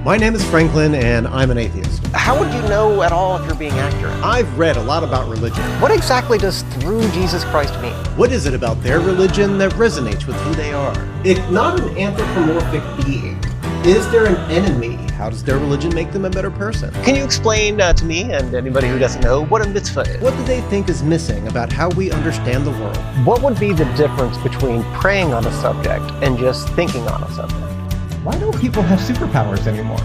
My name is Franklin, and I'm an atheist. How would you know at all if you're being accurate? I've read a lot about religion. What exactly does through Jesus Christ mean? What is it about their religion that resonates with who they are? It's not an anthropomorphic being. Is there an enemy? How does their religion make them a better person? Can you explain to me and anybody who doesn't know what a mitzvah is? What do they think is missing about how we understand the world? What would be the difference between praying on a subject and just thinking on a subject? Why don't people have superpowers anymore?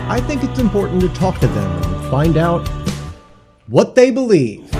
I think it's important to talk to them and find out what they believe.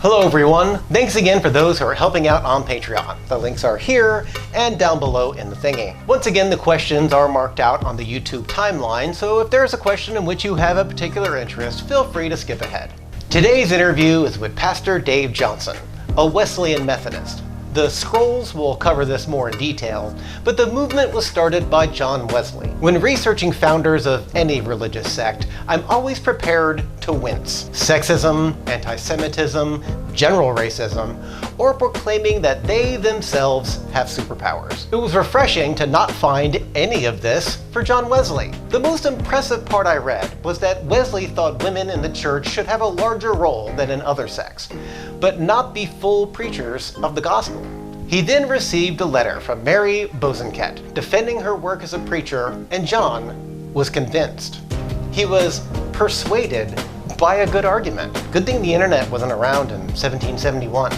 Hello everyone, thanks again for those who are helping out on Patreon. The links are here and down below in the thingy. Once again, the questions are marked out on the YouTube timeline, so if there's a question in which you have a particular interest, feel free to skip ahead. Today's interview is with Pastor Dave Johnson, a Wesleyan Methodist. The scrolls will cover this more in detail, but the movement was started by John Wesley. When researching founders of any religious sect, I'm always prepared to wince. Sexism, anti-Semitism, general racism, or proclaiming that they themselves have superpowers. It was refreshing to not find any of this for John Wesley. The most impressive part I read was that Wesley thought women in the church should have a larger role than in other sects, but not be full preachers of the gospel. He then received a letter from Mary Bosanquet defending her work as a preacher, and John was convinced. He was persuaded by a good argument. Good thing the internet wasn't around in 1771.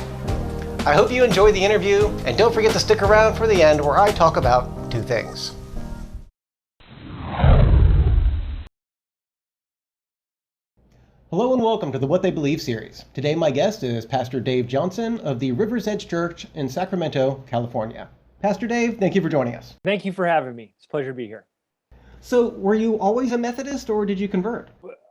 I hope you enjoyed the interview, and don't forget to stick around for the end where I talk about two things. Hello and welcome to the What They Believe series. Today my guest is Pastor Dave Johnson of the River's Edge Church in Sacramento, California. Pastor Dave, thank you for joining us. Thank you for having me. It's a pleasure to be here. So, were you always a Methodist or did you convert?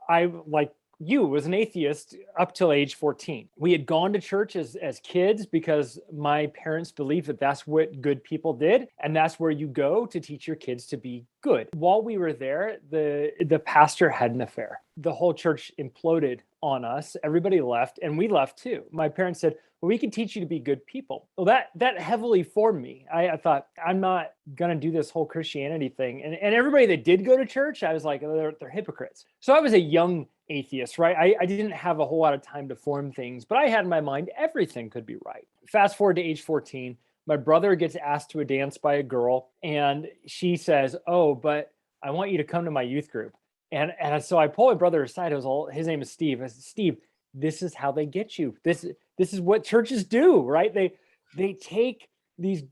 I, like you, was an atheist up till age 14. We had gone to church as kids because my parents believed that that's what good people did, and that's where you go to teach your kids to be good. While we were there, the pastor had an affair. The whole church imploded on us. Everybody left, and we left too. My parents said, well, we can teach you to be good people. Well, that heavily formed me. I thought, I'm not going to do this whole Christianity thing. And everybody that did go to church, I was like, oh, they're hypocrites. So I was a young atheist, right? I didn't have a whole lot of time to form things, but I had in my mind everything could be right. Fast forward to age 14, my brother gets asked to a dance by a girl, and she says, oh, but I want you to come to my youth group. And so I pull my brother aside. His name is Steve. I said, Steve, this is how they get you. This is what churches do, right? They take these,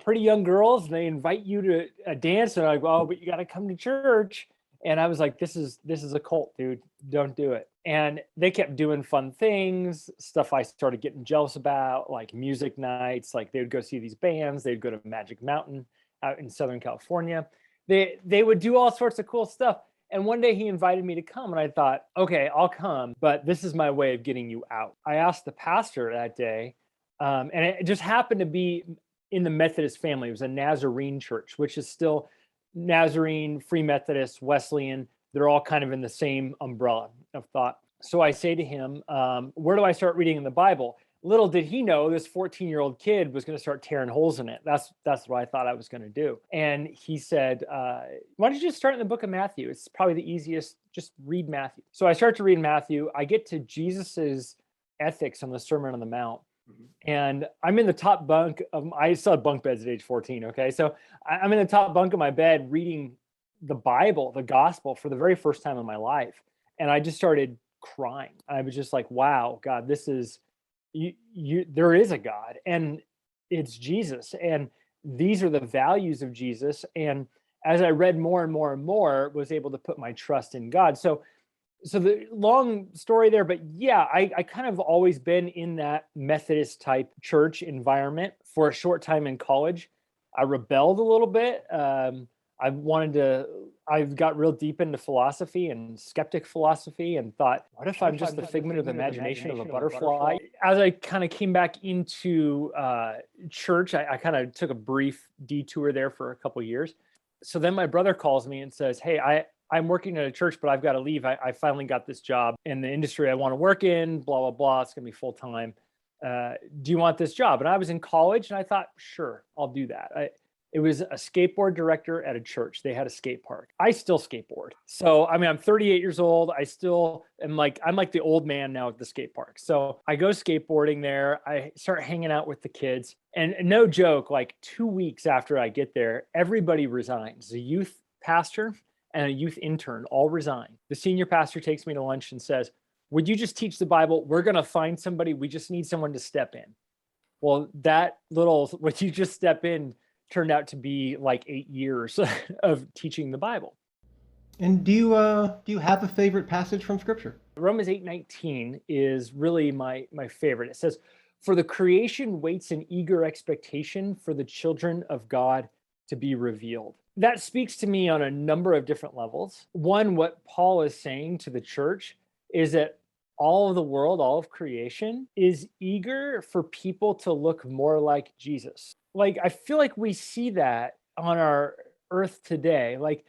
pretty young girls, and they invite you to a dance, and they're like, oh, but you got to come to church. And I was like, this is a cult, dude. Don't do it. And they kept doing fun things, stuff I started getting jealous about, like music nights. Like they would go see these bands. They'd go to Magic Mountain out in Southern California. They would do all sorts of cool stuff. And one day he invited me to come, and I thought, okay, I'll come, but this is my way of getting you out. I asked the pastor that day, and it just happened to be in the Methodist family. It was a Nazarene church, which is still Nazarene, Free Methodist, Wesleyan. They're all kind of in the same umbrella of thought. So I say to him, where do I start reading in the Bible? Little did he know this 14-year-old kid was going to start tearing holes in it. That's what I thought I was going to do. And he said, why don't you just start in the book of Matthew? It's probably the easiest. Just read Matthew. So I start to read Matthew. I get to Jesus's ethics on the Sermon on the Mount. And I'm in the top bunk of, I still had bunk beds at age 14. Okay. So I'm in the top bunk of my bed reading the Bible, the gospel, for the very first time in my life. And I just started crying. I was just like, wow, God, this is, there is a God, and it's Jesus, and these are the values of Jesus. And as I read more and more and more, was able to put my trust in God. So the long story there, but yeah, I kind of always been in that Methodist type church environment. For a short time in college, I rebelled a little bit. I got real deep into philosophy and skeptic philosophy, and thought, what if I'm just the figment of the imagination of a butterfly? As I kind of came back into church, I kind of took a brief detour there for a couple of years. So then my brother calls me and says, hey, I'm working at a church, but I've got to leave. I finally got this job in the industry I want to work in, blah, blah, blah. It's going to be full time. do you want this job? And I was in college and I thought, sure, I'll do that. It was a skateboard director at a church. They had a skate park. I still skateboard. So, I mean, I'm 38 years old. I still am I'm like the old man now at the skate park. So I go skateboarding there. I start hanging out with the kids. And no joke, like 2 weeks after I get there, everybody resigns. The youth pastor and a youth intern all resign. The senior pastor takes me to lunch and says, would you just teach the Bible? We're going to find somebody. We just need someone to step in. Well, that little, what you just step in, turned out to be like 8 years of teaching the Bible. And do you have a favorite passage from Scripture? Romans 8:19 is really my favorite. It says, "For the creation waits in eager expectation for the children of God to be revealed." That speaks to me on a number of different levels. One, what Paul is saying to the church is that all of the world, all of creation is eager for people to look more like Jesus. Like, I feel like we see that on our earth today. Like,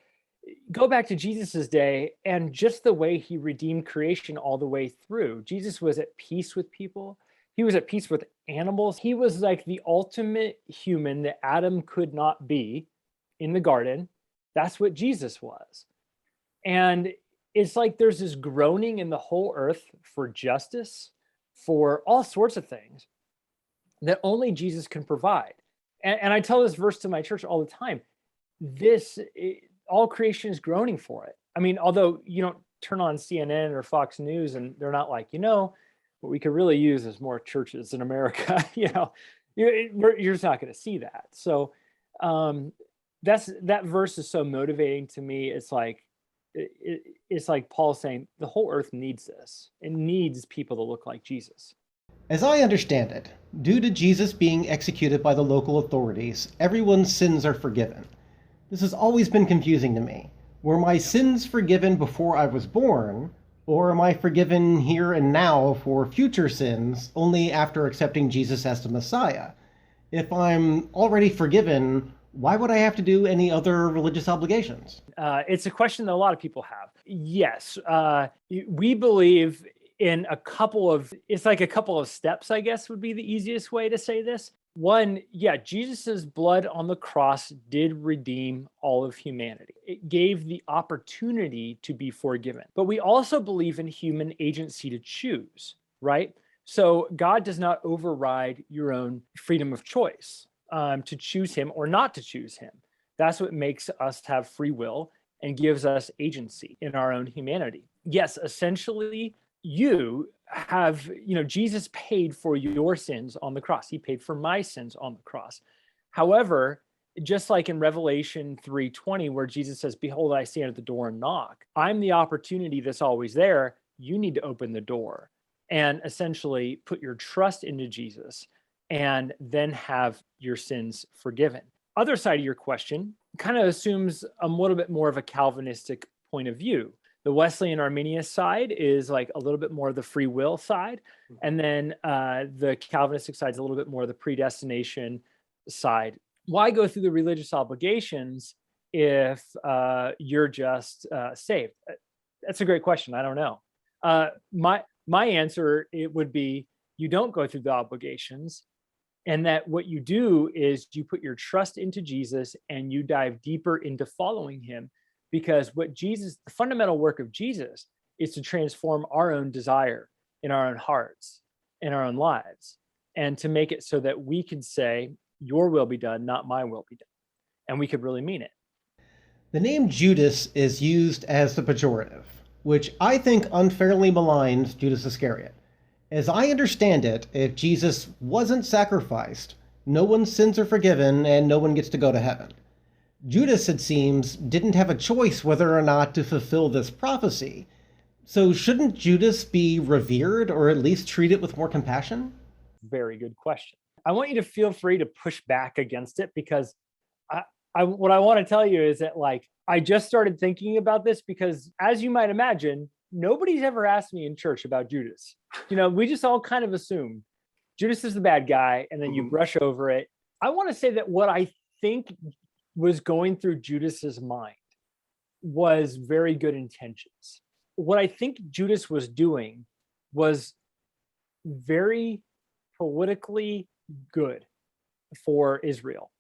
go back to Jesus's day and just the way he redeemed creation all the way through. Jesus was at peace with people. He was at peace with animals. He was like the ultimate human that Adam could not be in the garden. That's what Jesus was. And it's like there's this groaning in the whole earth for justice, for all sorts of things that only Jesus can provide. And I tell this verse to my church all the time. All creation is groaning for it. I mean, although you don't turn on CNN or Fox News and they're not like, what we could really use is more churches in America. You're just not going to see that. So that verse is so motivating to me. It's like Paul saying the whole earth needs this. It needs people to look like Jesus. As I understand it, due to Jesus being executed by the local authorities, everyone's sins are forgiven. This has always been confusing to me. Were my sins forgiven before I was born, or am I forgiven here and now for future sins only after accepting Jesus as the Messiah? If I'm already forgiven, why would I have to do any other religious obligations? It's a question that a lot of people have. Yes, we believe in a couple of steps, I guess would be the easiest way to say this. One, Jesus's blood on the cross did redeem all of humanity. It gave the opportunity to be forgiven. But we also believe in human agency to choose, right? So God does not override your own freedom of choice to choose him or not to choose him. That's what makes us have free will and gives us agency in our own humanity. Yes, essentially, you have, Jesus paid for your sins on the cross. He paid for my sins on the cross. However, just like in Revelation 3:20, where Jesus says, "Behold, I stand at the door and knock." I'm the opportunity that's always there. You need to open the door and essentially put your trust into Jesus and then have your sins forgiven. Other side of your question kind of assumes a little bit more of a Calvinistic point of view. The Wesleyan Arminius side is like a little bit more of the free will side. And then the Calvinistic side is a little bit more of the predestination side. Why go through the religious obligations if you're just saved? That's a great question. I don't know. My answer, it would be you don't go through the obligations, and that what you do is you put your trust into Jesus and you dive deeper into following him. Because the fundamental work of Jesus is to transform our own desire in our own hearts, in our own lives, and to make it so that we can say, your will be done, not my will be done. And we could really mean it. The name Judas is used as the pejorative, which I think unfairly maligns Judas Iscariot. As I understand it, if Jesus wasn't sacrificed, no one's sins are forgiven and no one gets to go to heaven. Judas, it seems, didn't have a choice whether or not to fulfill this prophecy. So shouldn't Judas be revered or at least treated with more compassion? Very good question. I want you to feel free to push back against it, because what I want to tell you is that I just started thinking about this because, as you might imagine, nobody's ever asked me in church about Judas. We just all kind of assume Judas is the bad guy and then you brush over it. I want to say that what I think was going through Judas's mind was very good intentions. What I think Judas was doing was very politically good for Israel.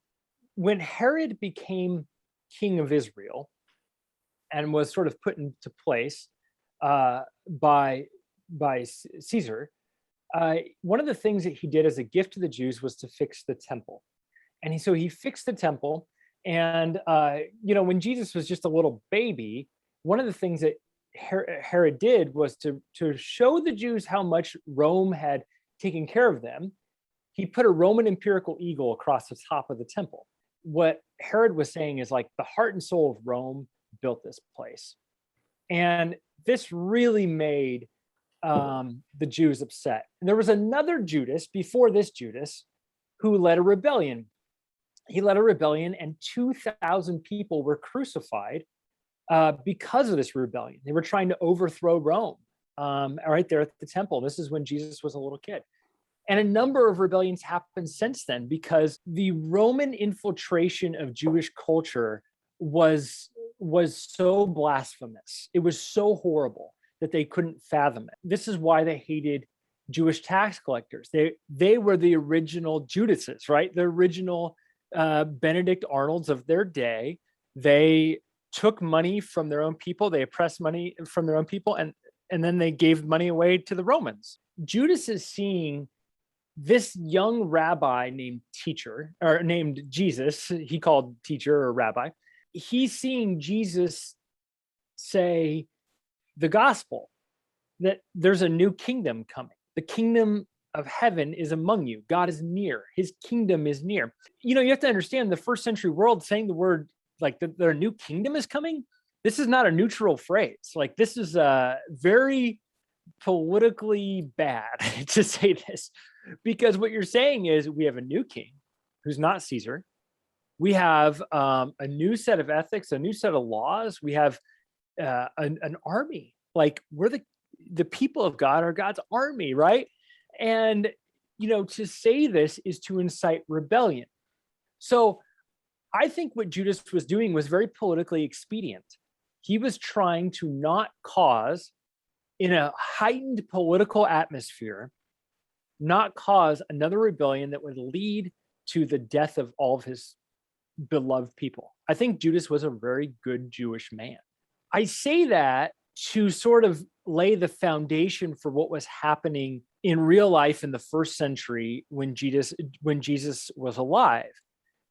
When Herod became king of Israel and was sort of put into place by Caesar, one of the things that he did as a gift to the Jews was to fix the temple. And so he fixed the temple. And, when Jesus was just a little baby, one of the things that Herod did was to show the Jews how much Rome had taken care of them. He put a Roman imperial eagle across the top of the temple. What Herod was saying is like the heart and soul of Rome built this place. And this really made the Jews upset. And there was another Judas before this Judas who led a rebellion. He led a rebellion and 2,000 people were crucified because of this rebellion. They were trying to overthrow Rome right there at the temple. This is when Jesus was a little kid. And a number of rebellions happened since then because the Roman infiltration of Jewish culture was so blasphemous. It was so horrible that they couldn't fathom it. This is why they hated Jewish tax collectors. They were the original Judases, right? The original Benedict Arnolds of their day. They took money from their own people. They oppressed money from their own people, and then they gave money away to the Romans. Judas is seeing this young rabbi named Jesus. He called teacher or rabbi. He's seeing Jesus say the gospel, that there's a new kingdom coming. The kingdom of heaven is among you. God is near. His kingdom is near. You have to understand the first century world saying the word like their new kingdom is coming. This is not a neutral phrase. Like this is very politically bad to say this, because what you're saying is we have a new king who's not Caesar. We have a new set of ethics, a new set of laws. We have an army. Like we're the people of God are God's army, right? And, to say this is to incite rebellion. So I think what Judas was doing was very politically expedient. He was trying to not cause, in a heightened political atmosphere, not cause another rebellion that would lead to the death of all of his beloved people. I think Judas was a very good Jewish man. I say that to sort of lay the foundation for what was happening in real life in the first century when Jesus was alive,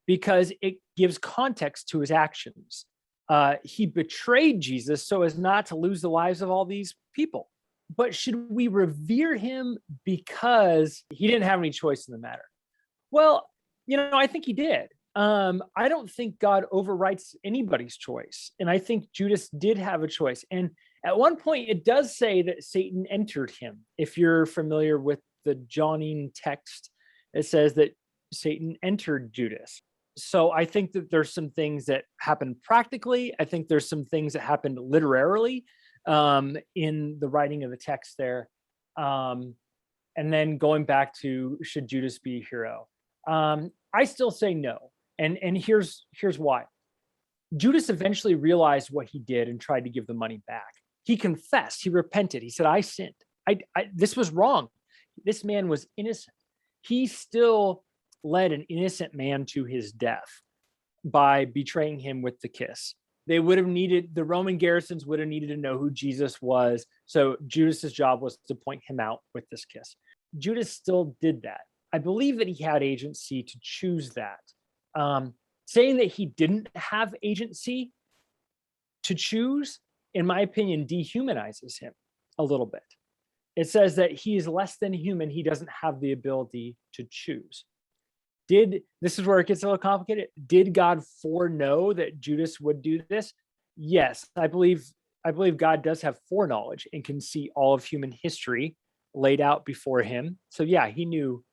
because it gives context to his actions. He betrayed Jesus so as not to lose the lives of all these people. But should we revere him because he didn't have any choice in the matter? Well, I think he did. I don't think God overwrites anybody's choice. And I think Judas did have a choice. And at one point, it does say that Satan entered him. If you're familiar with the Johannine text, it says that Satan entered Judas. So I think that there's some things that happened practically. I think there's some things that happened literarily in the writing of the text there. And then going back to, should Judas be a hero? I still say no. And here's why. Judas eventually realized what he did and tried to give the money back. He confessed, he repented. He said, I sinned. This was wrong. This man was innocent. He still led an innocent man to his death by betraying him with the kiss. The Roman garrisons would have needed to know who Jesus was. So Judas's job was to point him out with this kiss. Judas still did that. I believe that he had agency to choose that. Saying that he didn't have agency to choose, in my opinion, dehumanizes him a little bit. It says that he is less than human. He doesn't have the ability to choose. This is where it gets a little complicated. Did God foreknow that Judas would do this? Yes, I believe God does have foreknowledge and can see all of human history laid out before him. So yeah, he knew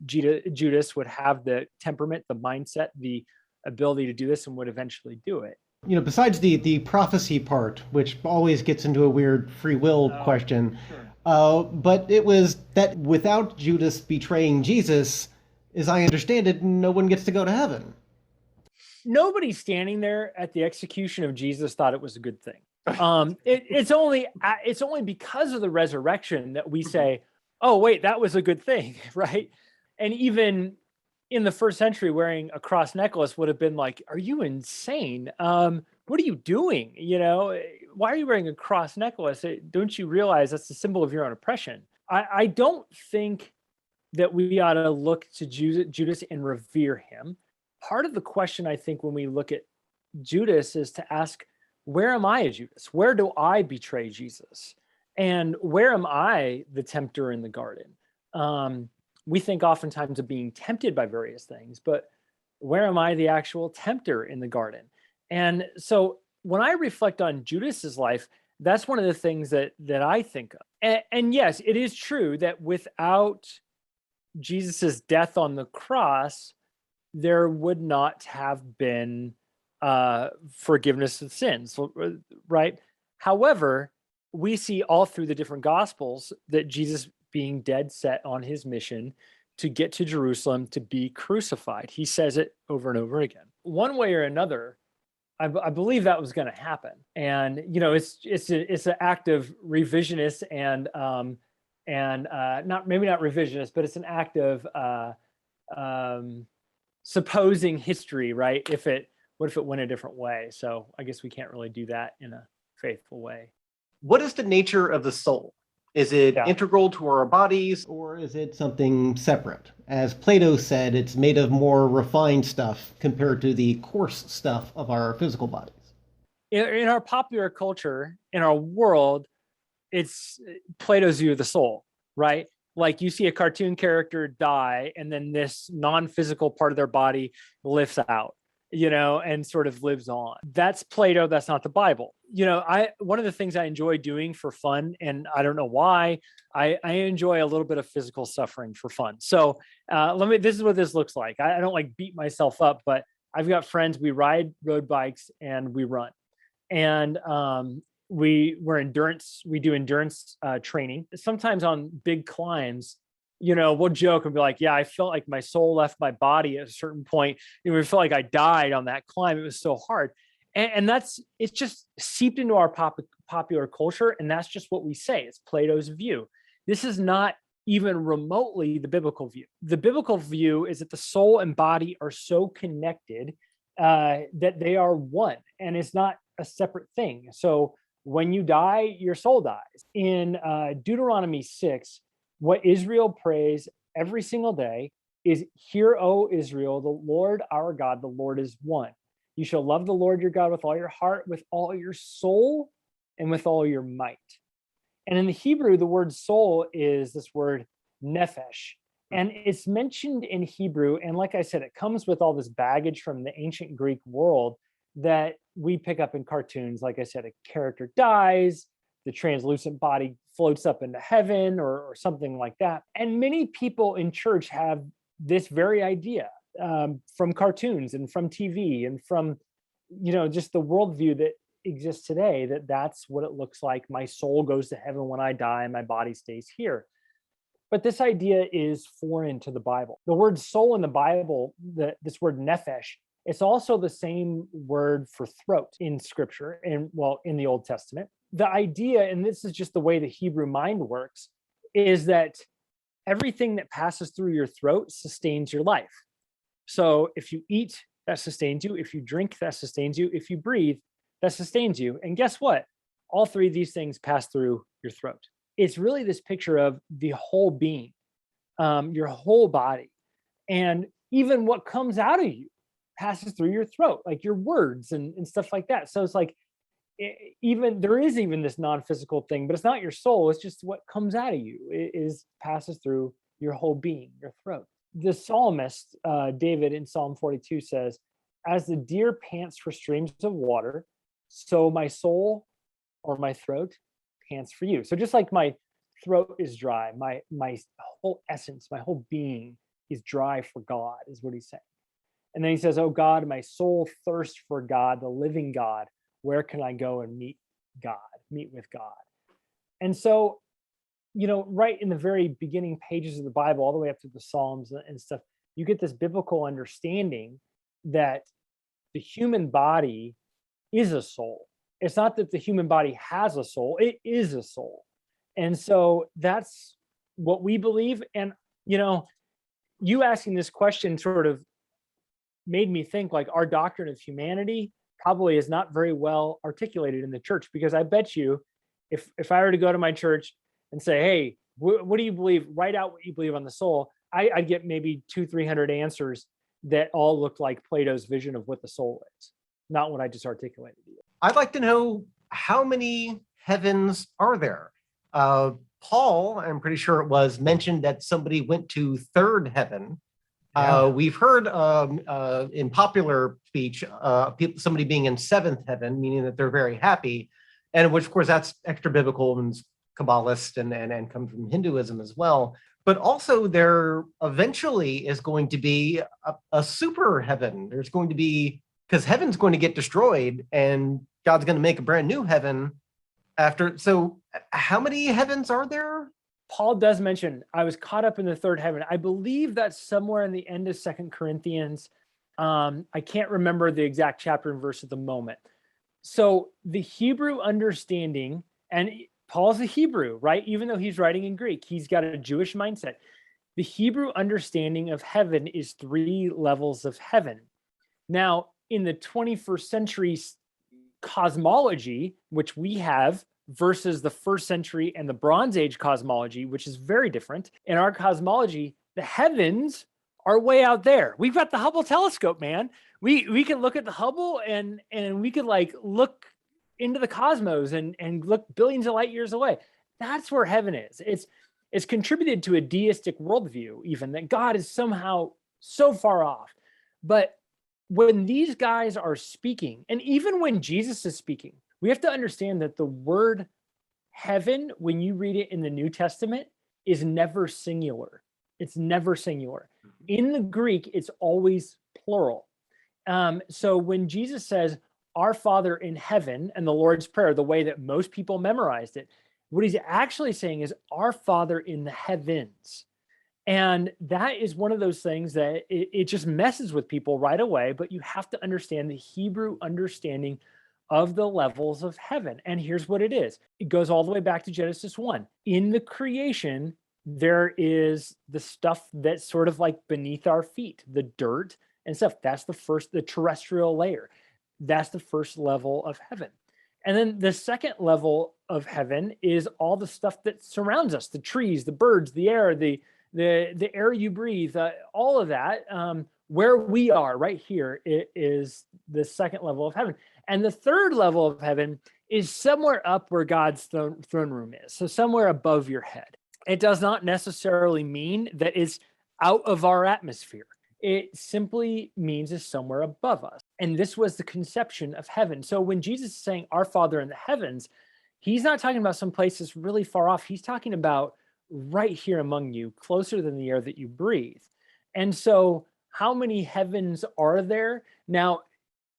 Judas would have the temperament, the mindset, the ability to do this, and would eventually do it. Besides the prophecy part, which always gets into a weird free will question, sure. But it was that without Judas betraying Jesus, as I understand it, no one gets to go to heaven. Nobody standing there at the execution of Jesus thought it was a good thing. It's only because of the resurrection that we say, oh, wait, that was a good thing, right? And even in the first century, wearing a cross necklace would have been like, are you insane? What are you doing? Why are you wearing a cross necklace? Don't you realize that's the symbol of your own oppression? I don't think that we ought to look to Judas and revere him. Part of the question, I think, when we look at Judas is to ask, where am I a Judas? Where do I betray Jesus? And where am I the tempter in the garden? We think oftentimes of being tempted by various things, but where am I the actual tempter in the garden? And so when I reflect on Judas's life, that's one of the things that I think of. And yes, it is true that without Jesus's death on the cross, there would not have been forgiveness of sins, right? However, we see all through the different gospels that Jesus, being dead set on his mission to get to Jerusalem to be crucified. He says it over and over again. One way or another, I believe that was going to happen. And it's an act of revisionist and not revisionist, but it's an act of supposing history, right? What if it went a different way? So I guess we can't really do that in a faithful way. What is the nature of the soul? Is it integral to our bodies? Or is it something separate? As Plato said, it's made of more refined stuff compared to the coarse stuff of our physical bodies. In our popular culture, in our world, it's Plato's view of the soul, right? Like you see a cartoon character die, and then this non-physical part of their body lifts out, and sort of lives on. That's Plato. That's not the Bible. One of the things I enjoy doing for fun, and I don't know why, I enjoy a little bit of physical suffering for fun. So this is what this looks like. I don't like beat myself up, but I've got friends, we ride road bikes and we run. And we do endurance training. Sometimes on big climbs, we'll joke and be like, yeah, I felt like my soul left my body at a certain point. We felt like I died on that climb. It was so hard. And it's just seeped into our popular culture. And that's just what we say. It's Plato's view. This is not even remotely the biblical view. The biblical view is that the soul and body are so connected that they are one, and it's not a separate thing. So when you die, your soul dies. In Deuteronomy 6, what Israel prays every single day is, "Hear, O Israel, the Lord our God, the Lord is one. You shall love the Lord your God with all your heart, with all your soul, and with all your might." And in the Hebrew, the word soul is this word nephesh. And it's mentioned in Hebrew. And like I said, it comes with all this baggage from the ancient Greek world that we pick up in cartoons. Like I said, a character dies, the translucent body floats up into heaven or something like that. And many people in church have this very idea from cartoons and from TV and from, just the worldview that exists today, that's what it looks like. My soul goes to heaven when I die and my body stays here. But this idea is foreign to the Bible. The word soul in the Bible, this word nephesh, it's also the same word for throat in scripture, in the Old Testament. The idea, and this is just the way the Hebrew mind works, is that everything that passes through your throat sustains your life. So if you eat, that sustains you. If you drink, that sustains you. If you breathe, that sustains you. And guess what? All three of these things pass through your throat. It's really this picture of the whole being, your whole body. And even what comes out of you passes through your throat, like your words and stuff like that. So it's like, there is even this non-physical thing, but it's not your soul. It's just what comes out of you. It passes through your whole being, your throat. The psalmist, David, in Psalm 42 says, "As the deer pants for streams of water, so my soul," or my throat, "pants for you." So just like my throat is dry, my whole essence, my whole being is dry for God, is what he's saying. And then he says, "Oh God, my soul thirsts for God, the living God. Where can I go and meet with God?" And so, right in the very beginning pages of the Bible, all the way up to the Psalms and stuff, you get this biblical understanding that the human body is a soul. It's not that the human body has a soul, it is a soul. And so that's what we believe. And, you asking this question sort of made me think like our doctrine of humanity probably is not very well articulated in the church, because I bet you if I were to go to my church and say, hey, what do you believe? Write out what you believe on the soul. I'd get maybe 200-300 answers that all look like Plato's vision of what the soul is, not what I just articulated to you. I'd like to know, how many heavens are there? Paul, I'm pretty sure it was, mentioned that somebody went to third heaven. Yeah. We've heard in popular speech, somebody being in seventh heaven, meaning that they're very happy, and which, of course, that's extra biblical and Kabbalist and comes from Hinduism as well. But also there eventually is going to be a super heaven. There's going to be, because heaven's going to get destroyed and God's going to make a brand new heaven after. So how many heavens are there? Paul does mention, I was caught up in the third heaven. I believe that's somewhere in the end of 2 Corinthians. I can't remember the exact chapter and verse at the moment. So the Hebrew understanding, and Paul's a Hebrew, right? Even though he's writing in Greek, he's got a Jewish mindset. The Hebrew understanding of heaven is 3 levels of heaven. Now, in the 21st century cosmology, which we have, versus the first century and the Bronze Age cosmology, which is very different. In our cosmology, the heavens are way out there. We've got the Hubble telescope, man. We can look at the Hubble and we could like look into the cosmos and look billions of light years away. That's where heaven is. It's contributed to a deistic worldview, even that God is somehow so far off. But when these guys are speaking, and even when Jesus is speaking, we have to understand that the word heaven, when you read it in the New Testament, is never singular. It's never singular. In the Greek, it's always plural. So when Jesus says, our Father in heaven, and the Lord's Prayer, the way that most people memorized it, what he's actually saying is our Father in the heavens. And that is one of those things that it just messes with people right away, but you have to understand the Hebrew understanding of the levels of heaven. And here's what it is. It goes all the way back to Genesis 1. In the creation, there is the stuff that's sort of like beneath our feet, the dirt and stuff. That's the terrestrial layer. That's the first level of heaven. And then the second level of heaven is all the stuff that surrounds us, the trees, the birds, the air, the air you breathe, all of that. Where we are right here, it is the second level of heaven. And the third level of heaven is somewhere up where God's throne room is. So somewhere above your head. It does not necessarily mean that it's out of our atmosphere. It simply means it's somewhere above us. And this was the conception of heaven. So when Jesus is saying our Father in the heavens, he's not talking about some places really far off. He's talking about right here among you, closer than the air that you breathe. And so how many heavens are there? Now,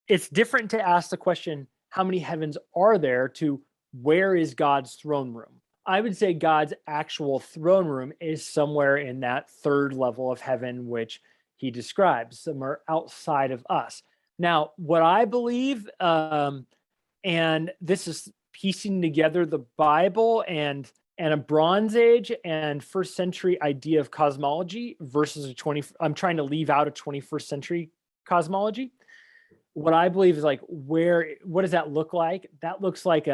it's different to ask the question, how many heavens are there, to where is God's throne room? I would say God's actual throne room is somewhere in that third level of heaven, which he describes, somewhere outside of us. Now, what I believe, and this is piecing together the Bible and a Bronze Age and first century idea of cosmology versus I'm trying to leave out a 21st century cosmology. What I believe is like, what does that look like? That looks like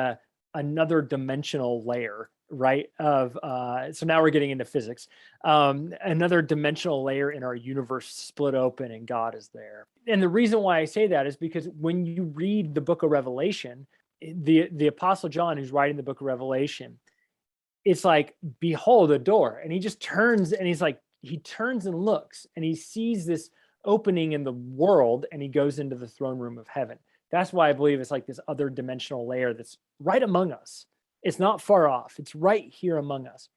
another dimensional layer, right? So now we're getting into physics. Another dimensional layer in our universe split open and God is there. And the reason why I say that is because when you read the book of Revelation, the Apostle John, who's writing the book of Revelation, it's like, behold, a door. And he just turns and he turns and looks and he sees this opening in the world and he goes into the throne room of heaven. That's why I believe it's like this other dimensional layer that's right among us. It's not far off. It's right here among us.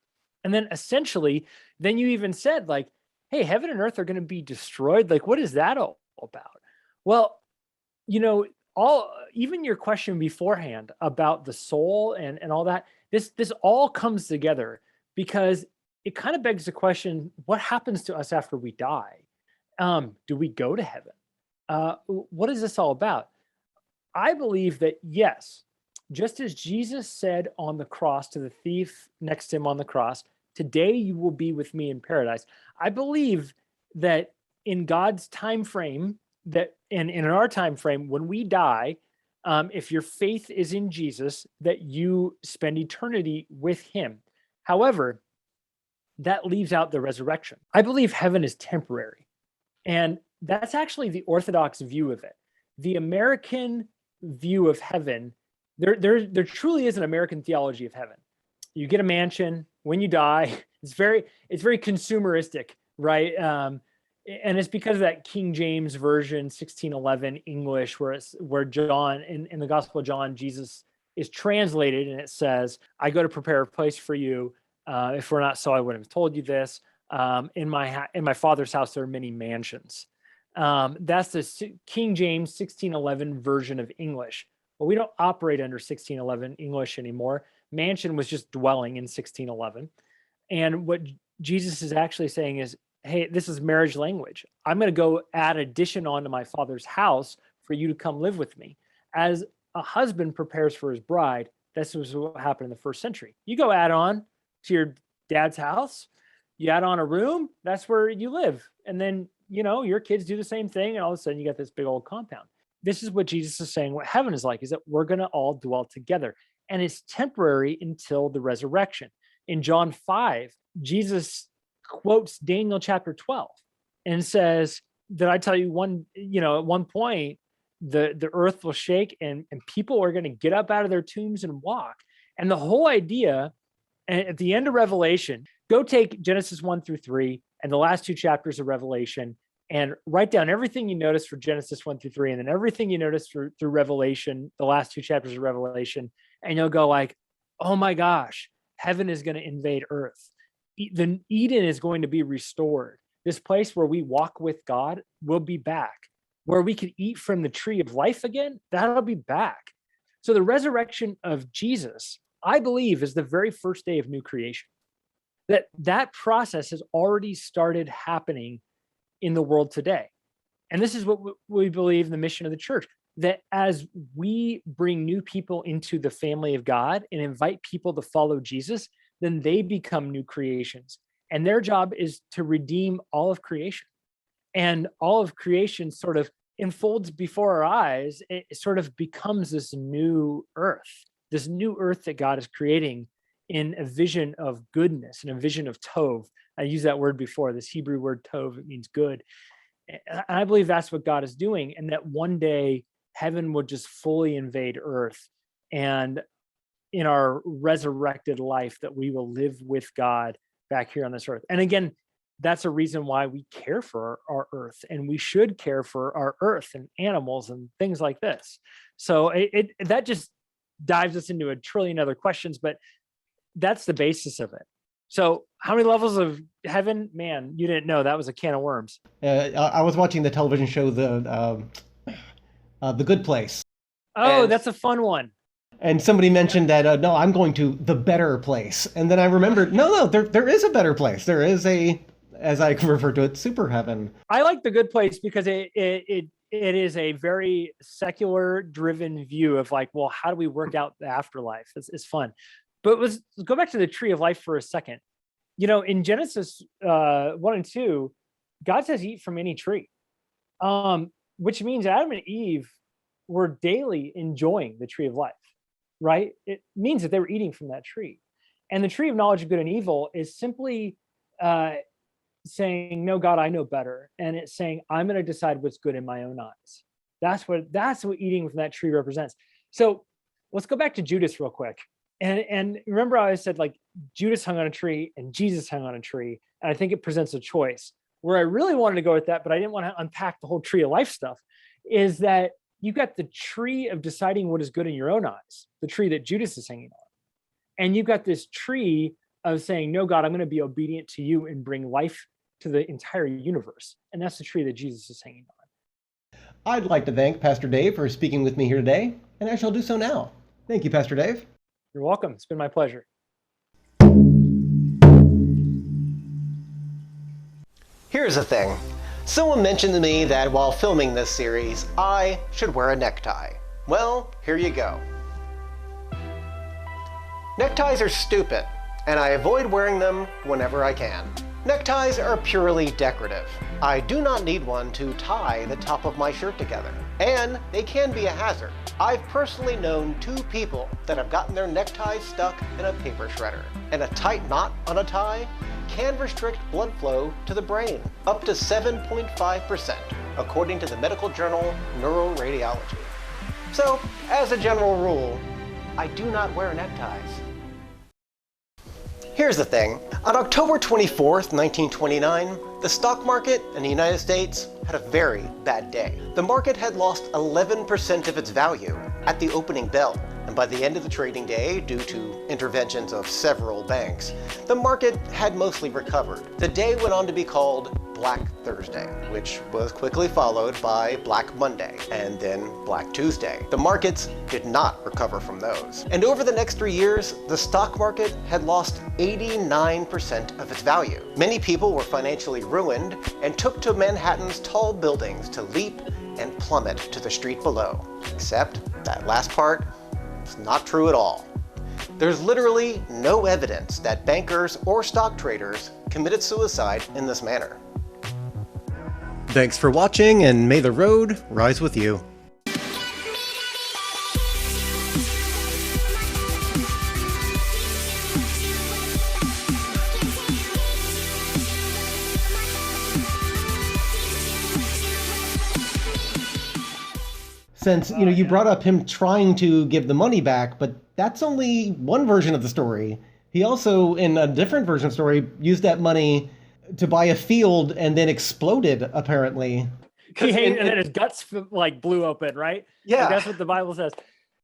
And then essentially, then you even said like, hey, heaven and earth are going to be destroyed. Like, what is that all about? Well, even your question beforehand about the soul and all that, this all comes together because it kind of begs the question, what happens to us after we die? Do we go to heaven? What is this all about? I believe that yes, just as Jesus said on the cross to the thief next to him on the cross, Today you will be with me in paradise. I believe that in God's time frame, that in our time frame, when we die, if your faith is in Jesus, that you spend eternity with him. However, that leaves out the resurrection. I believe heaven is temporary. And that's actually the Orthodox view of it. The American view of heaven, there truly is an American theology of heaven. You get a mansion when you die. It's very consumeristic, right? And it's because of that King James version, 1611 English, where John in the Gospel of John, Jesus is translated, and it says, "I go to prepare a place for you. If we're not so, I wouldn't have told you this. In my Father's house, there are many mansions." That's the King James 1611 version of English. Well, we don't operate under 1611 English anymore. Mansion was just dwelling in 1611. And what Jesus is actually saying is, hey, this is marriage language. I'm going to go add addition onto my Father's house for you to come live with me. As a husband prepares for his bride, this was what happened in the first century. You go add on to your dad's house, you add on a room, that's where you live. And then, your kids do the same thing, and all of a sudden you got this big old compound. This is what Jesus is saying what heaven is like, is that we're going to all dwell together. And it's temporary until the resurrection. In John 5, Jesus quotes Daniel chapter 12 and says that I tell you at one point, the earth will shake and people are going to get up out of their tombs and walk. And the whole idea, and at the end of Revelation, go take Genesis 1 through 3 and the last 2 chapters of Revelation and write down everything you notice for Genesis 1 through 3 and then everything you notice through Revelation, the last 2 chapters of Revelation. And you'll go like, oh my gosh, heaven is going to invade earth. The Eden is going to be restored. This place where we walk with God will be back. Where we can eat from the tree of life again, that'll be back. So the resurrection of Jesus, I believe, is the very first day of new creation. That process has already started happening in the world today. And this is what we believe in the mission of the church, that as we bring new people into the family of God and invite people to follow Jesus, then they become new creations. And their job is to redeem all of creation. And all of creation sort of unfolds before our eyes. It sort of becomes this new earth that God is creating in a vision of goodness and a vision of tov. I used that word before, this Hebrew word tov, it means good. And I believe that's what God is doing, and that one day heaven will just fully invade earth, and in our resurrected life that we will live with God back here on this earth. And again, that's a reason why we care for our earth, and we should care for our earth and animals and things like this. So that just dives us into a trillion other questions, but that's the basis of it. So how many levels of heaven? Man, you didn't know that was a can of worms. I was watching the television show, The Good Place. Oh, that's a fun one. And somebody mentioned that, no, I'm going to the better place. And then I remembered, no, there is a better place. There is as I refer to it, super heaven. I like the Good Place because it is a very secular driven view of like, well, how do we work out the afterlife? It's fun. But let's go back to the tree of life for a second. In Genesis 1 and 2, God says eat from any tree, which means Adam and Eve were daily enjoying the tree of life, right? It means that they were eating from that tree. And the tree of knowledge of good and evil is simply saying, no, God, I know better. And it's saying, I'm going to decide what's good in my own eyes. That's what eating from that tree represents. So let's go back to Judas real quick. And remember how I said like Judas hung on a tree and Jesus hung on a tree. And I think it presents a choice. Where I really wanted to go with that, but I didn't want to unpack the whole tree of life stuff, is that you've got the tree of deciding what is good in your own eyes, the tree that Judas is hanging on. And you've got this tree of saying, no, God, I'm going to be obedient to you and bring life to the entire universe. And that's the tree that Jesus is hanging on. I'd like to thank Pastor Dave for speaking with me here today, and I shall do so now. Thank you, Pastor Dave. You're welcome. It's been my pleasure. Here's the thing. Someone mentioned to me that while filming this series, I should wear a necktie. Well, here you go. Neckties are stupid. and I avoid wearing them whenever I can. Neckties are purely decorative. I do not need one to tie the top of my shirt together, and they can be a hazard. I've personally known 2 people that have gotten their neckties stuck in a paper shredder, and a tight knot on a tie can restrict blood flow to the brain, up to 7.5%, according to the medical journal Neuroradiology. So, as a general rule, I do not wear neckties. Here's the thing. On October 24th, 1929, the stock market in the United States had a very bad day. The market had lost 11% of its value at the opening bell, and by the end of the trading day, due to interventions of several banks, the market had mostly recovered. The day went on to be called Black Thursday, which was quickly followed by Black Monday and then Black Tuesday. The markets did not recover from those. And over the next 3 years, the stock market had lost 89% of its value. Many people were financially ruined and took to Manhattan's tall buildings to leap and plummet to the street below. Except that last part is not true at all. There's literally no evidence that bankers or stock traders committed suicide in this manner. Thanks for watching, and may the road rise with you. Since, you brought up him trying to give the money back, but that's only one version of the story. He also, in a different version of the story, used that money to buy a field and then exploded, apparently. And then his guts blew open, right? Yeah. Like, that's what the Bible says.